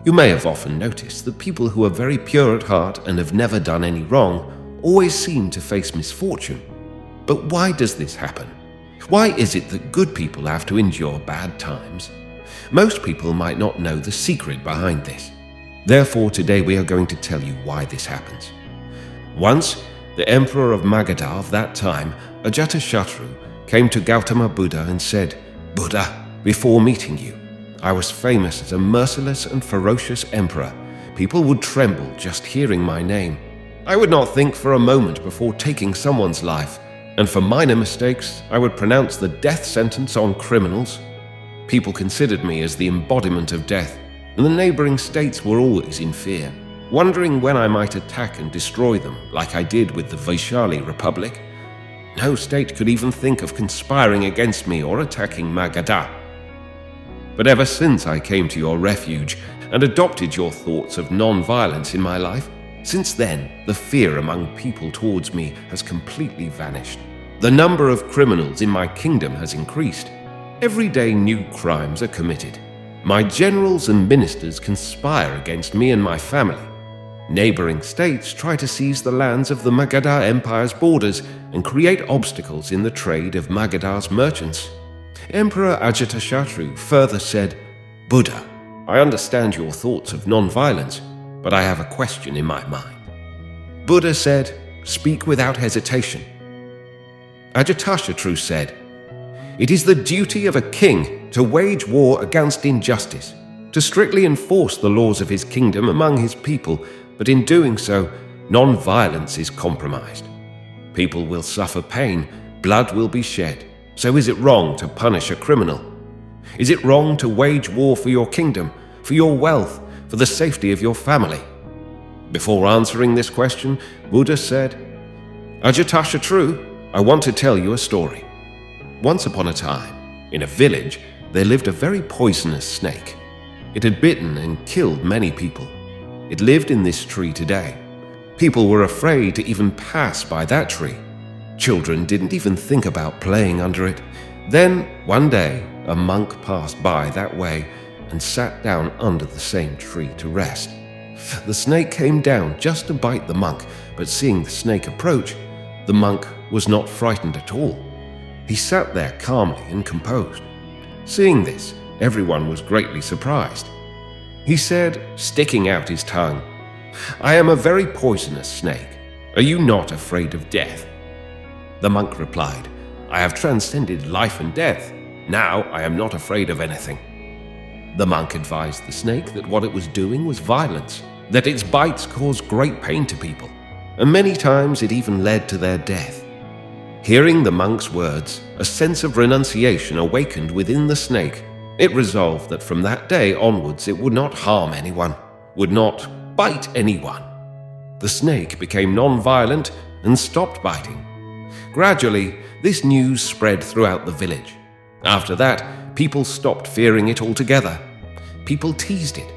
You may have often noticed that people who are very pure at heart and have never done any wrong always seem to face misfortune. But why does this happen? Why is it that good people have to endure bad times? Most people might not know the secret behind this. Therefore, today we are going to tell you why this happens. Once, the emperor of Magadha of that time, Ajatashatru, came to Gautama Buddha and said, "Buddha, before meeting you, I was famous as a merciless and ferocious emperor. People would tremble just hearing my name. I would not think for a moment before taking someone's life, and for minor mistakes, I would pronounce the death sentence on criminals. People considered me as the embodiment of death, and the neighboring states were always in fear, wondering when I might attack and destroy them like I did with the Vaishali Republic. No state could even think of conspiring against me or attacking Magadha. But ever since I came to your refuge and adopted your thoughts of non-violence in my life, since then the fear among people towards me has completely vanished. The number of criminals in my kingdom has increased. Every day new crimes are committed. My generals and ministers conspire against me and my family. Neighboring states try to seize the lands of the Magadha Empire's borders and create obstacles in the trade of Magadha's merchants." Emperor Ajatashatru further said, "Buddha, I understand your thoughts of non-violence, but I have a question in my mind." Buddha said, "Speak without hesitation." Ajatashatru said, "It is the duty of a king to wage war against injustice, to strictly enforce the laws of his kingdom among his people, but in doing so, non-violence is compromised. People will suffer pain, blood will be shed. So is it wrong to punish a criminal? Is it wrong to wage war for your kingdom, for your wealth, for the safety of your family?" Before answering this question, Buddha said, "Ajatashatru, I want to tell you a story. Once upon a time, in a village, there lived a very poisonous snake. It had bitten and killed many people. It lived in this tree today. People were afraid to even pass by that tree. Children didn't even think about playing under it. Then, one day, a monk passed by that way and sat down under the same tree to rest. The snake came down just to bite the monk, but seeing the snake approach, the monk was not frightened at all. He sat there calmly and composed. Seeing this, everyone was greatly surprised. He said, sticking out his tongue, "I am a very poisonous snake. Are you not afraid of death?" The monk replied, "I have transcended life and death. Now I am not afraid of anything." The monk advised the snake that what it was doing was violence, that its bites caused great pain to people, and many times it even led to their death. Hearing the monk's words, a sense of renunciation awakened within the snake. It resolved that from that day onwards it would not harm anyone, would not bite anyone. The snake became non-violent and stopped biting. Gradually, this news spread throughout the village. After that, people stopped fearing it altogether. People teased it.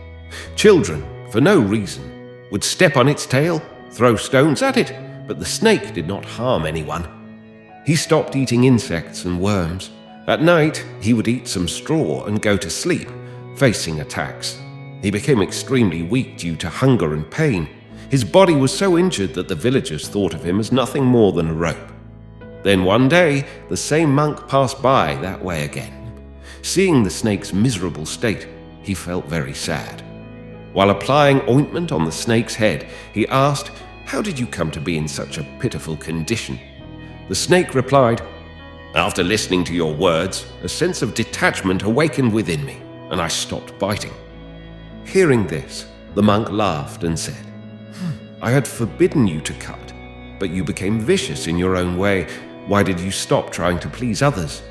Children, for no reason, would step on its tail, throw stones at it, but the snake did not harm anyone. He stopped eating insects and worms. At night, he would eat some straw and go to sleep, facing attacks. He became extremely weak due to hunger and pain. His body was so injured that the villagers thought of him as nothing more than a rope. Then one day, the same monk passed by that way again. Seeing the snake's miserable state, he felt very sad. While applying ointment on the snake's head, he asked, "How did you come to be in such a pitiful condition?" The snake replied, "After listening to your words, a sense of detachment awakened within me, and I stopped biting." Hearing this, the monk laughed and said, "I had forbidden you to cut, but you became vicious in your own way. Why did you stop trying to please others?"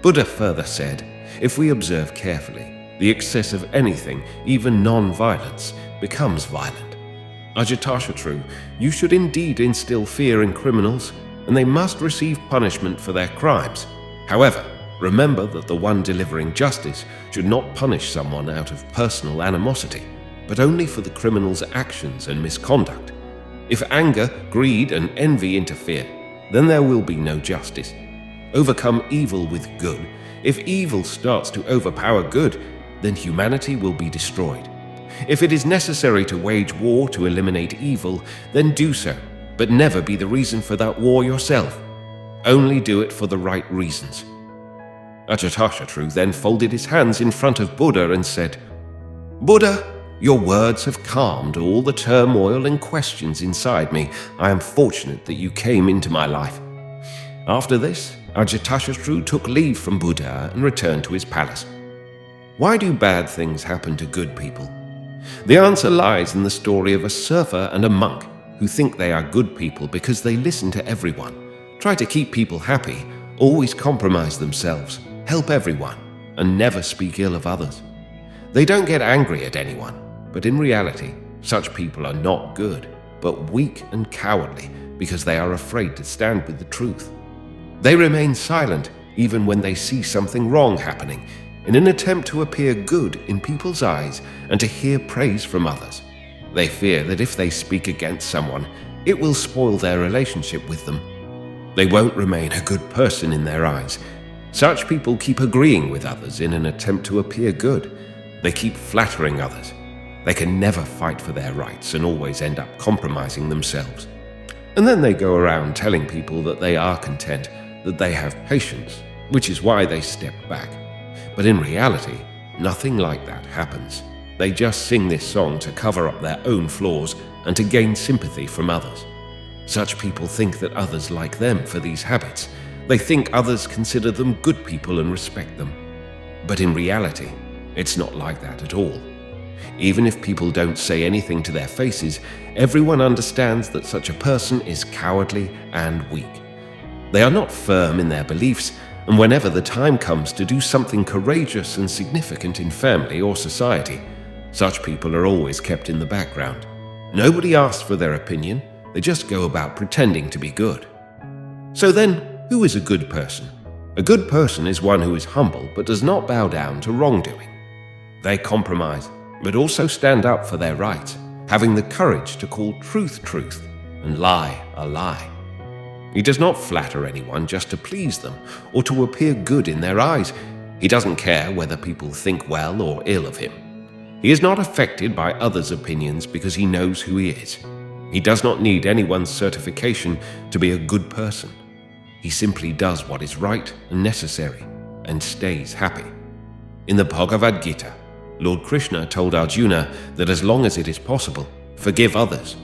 Buddha further said, "If we observe carefully, the excess of anything, even non-violence, becomes violent. Ajatashatru, you should indeed instill fear in criminals, and they must receive punishment for their crimes. However, remember that the one delivering justice should not punish someone out of personal animosity, but only for the criminal's actions and misconduct. If anger, greed, and envy interfere, then there will be no justice. Overcome evil with good. If evil starts to overpower good, then humanity will be destroyed. If it is necessary to wage war to eliminate evil, then do so, but never be the reason for that war yourself. Only do it for the right reasons. Ajatashatru then folded his hands in front of Buddha and said, "Buddha, your words have calmed all the turmoil and questions inside me. I am fortunate that you came into my life." After this, Ajatashatru took leave from Buddha and returned to his palace. Why do bad things happen to good people? The answer lies in the story of a surfer and a monk who think they are good people because they listen to everyone, try to keep people happy, always compromise themselves, help everyone, and never speak ill of others. They don't get angry at anyone, but in reality, such people are not good, but weak and cowardly because they are afraid to stand with the truth. They remain silent even when they see something wrong happening, in an attempt to appear good in people's eyes and to hear praise from others. They fear that if they speak against someone, it will spoil their relationship with them. They won't remain a good person in their eyes. Such people keep agreeing with others in an attempt to appear good. They keep flattering others. They can never fight for their rights and always end up compromising themselves. And then they go around telling people that they are content, that they have patience, which is why they step back. But in reality, nothing like that happens. They just sing this song to cover up their own flaws and to gain sympathy from others. Such people think that others like them for these habits. They think others consider them good people and respect them. But in reality, it's not like that at all. Even if people don't say anything to their faces, everyone understands that such a person is cowardly and weak. They are not firm in their beliefs, and whenever the time comes to do something courageous and significant in family or society, such people are always kept in the background. Nobody asks for their opinion, they just go about pretending to be good. So then, who is a good person? A good person is one who is humble but does not bow down to wrongdoing. They compromise, but also stand up for their rights, having the courage to call truth truth and lie a lie. He does not flatter anyone just to please them or to appear good in their eyes. He doesn't care whether people think well or ill of him. He is not affected by others' opinions because he knows who he is. He does not need anyone's certification to be a good person. He simply does what is right and necessary and stays happy. In the Bhagavad Gita, Lord Krishna told Arjuna that as long as it is possible, forgive others.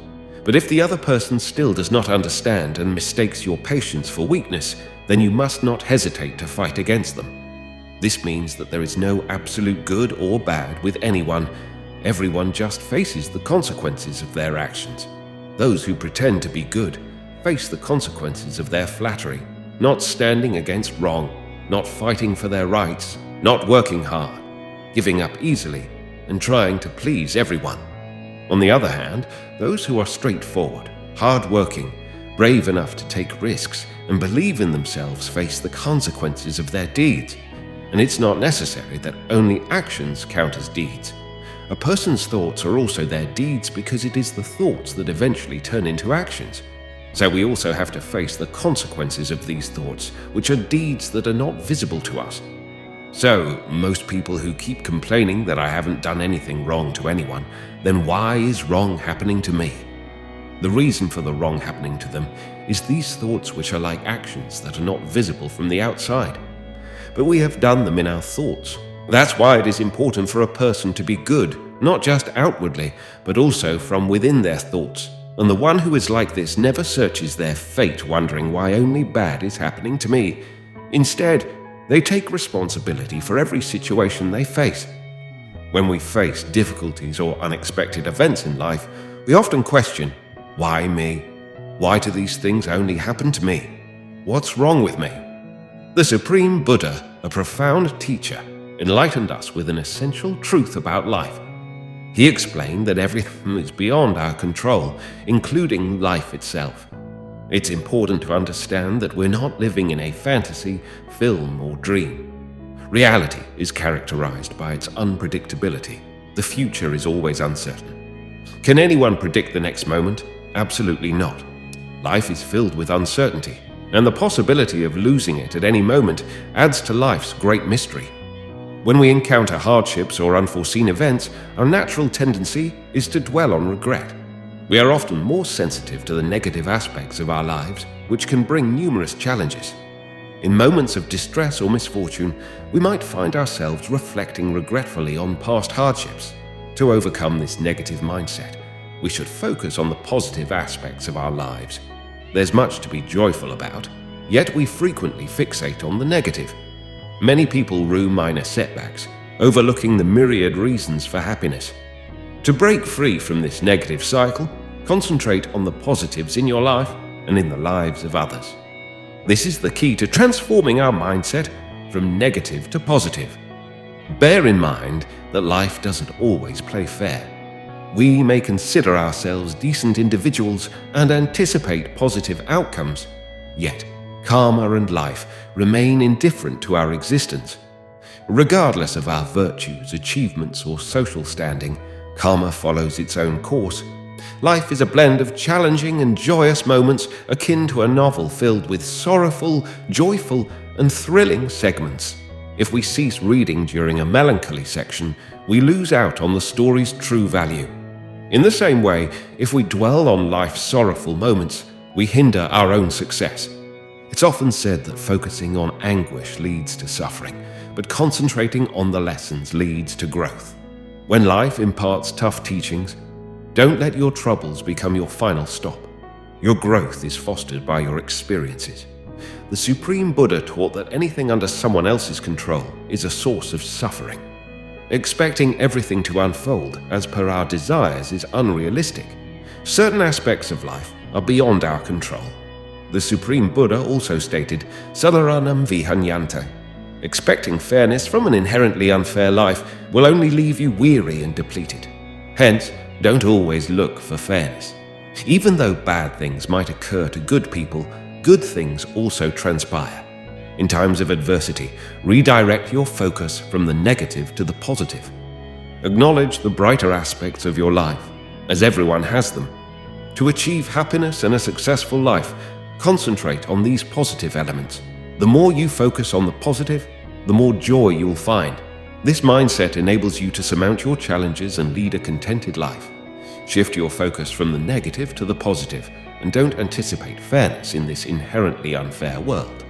But if the other person still does not understand and mistakes your patience for weakness, then you must not hesitate to fight against them. This means that there is no absolute good or bad with anyone. Everyone just faces the consequences of their actions. Those who pretend to be good face the consequences of their flattery, not standing against wrong, not fighting for their rights, not working hard, giving up easily, and trying to please everyone. On the other hand, those who are straightforward, hard-working, brave enough to take risks, and believe in themselves face the consequences of their deeds. And it's not necessary that only actions count as deeds. A person's thoughts are also their deeds because it is the thoughts that eventually turn into actions. So we also have to face the consequences of these thoughts, which are deeds that are not visible to us. So, most people who keep complaining that I haven't done anything wrong to anyone, then why is wrong happening to me? The reason for the wrong happening to them is these thoughts which are like actions that are not visible from the outside. But we have done them in our thoughts. That's why it is important for a person to be good, not just outwardly, but also from within their thoughts. And the one who is like this never searches their fate wondering why only bad is happening to me. Instead, they take responsibility for every situation they face. When we face difficulties or unexpected events in life, we often question, why me? Why do these things only happen to me? What's wrong with me? The Supreme Buddha, a profound teacher, enlightened us with an essential truth about life. He explained that everything is beyond our control, including life itself. It's important to understand that we're not living in a fantasy, film, or dream. Reality is characterized by its unpredictability. The future is always uncertain. Can anyone predict the next moment? Absolutely not. Life is filled with uncertainty, and the possibility of losing it at any moment adds to life's great mystery. When we encounter hardships or unforeseen events, our natural tendency is to dwell on regret. We are often more sensitive to the negative aspects of our lives, which can bring numerous challenges. In moments of distress or misfortune, we might find ourselves reflecting regretfully on past hardships. To overcome this negative mindset, we should focus on the positive aspects of our lives. There's much to be joyful about, yet we frequently fixate on the negative. Many people rue minor setbacks, overlooking the myriad reasons for happiness. To break free from this negative cycle, concentrate on the positives in your life and in the lives of others. This is the key to transforming our mindset from negative to positive. Bear in mind that life doesn't always play fair. We may consider ourselves decent individuals and anticipate positive outcomes, yet karma and life remain indifferent to our existence. Regardless of our virtues, achievements, or social standing, karma follows its own course. Life is a blend of challenging and joyous moments akin to a novel filled with sorrowful, joyful, and thrilling segments. If we cease reading during a melancholy section, we lose out on the story's true value. In the same way, if we dwell on life's sorrowful moments, we hinder our own success. It's often said that focusing on anguish leads to suffering, but concentrating on the lessons leads to growth. When life imparts tough teachings, don't let your troubles become your final stop. Your growth is fostered by your experiences. The Supreme Buddha taught that anything under someone else's control is a source of suffering. Expecting everything to unfold as per our desires is unrealistic. Certain aspects of life are beyond our control. The Supreme Buddha also stated, Sadharanam vihanyanta. Expecting fairness from an inherently unfair life will only leave you weary and depleted. Hence, don't always look for fairness. Even though bad things might occur to good people, good things also transpire. In times of adversity, redirect your focus from the negative to the positive. Acknowledge the brighter aspects of your life, as everyone has them. To achieve happiness and a successful life, concentrate on these positive elements. The more you focus on the positive, the more joy you'll find. This mindset enables you to surmount your challenges and lead a contented life. Shift your focus from the negative to the positive, and don't anticipate fairness in this inherently unfair world.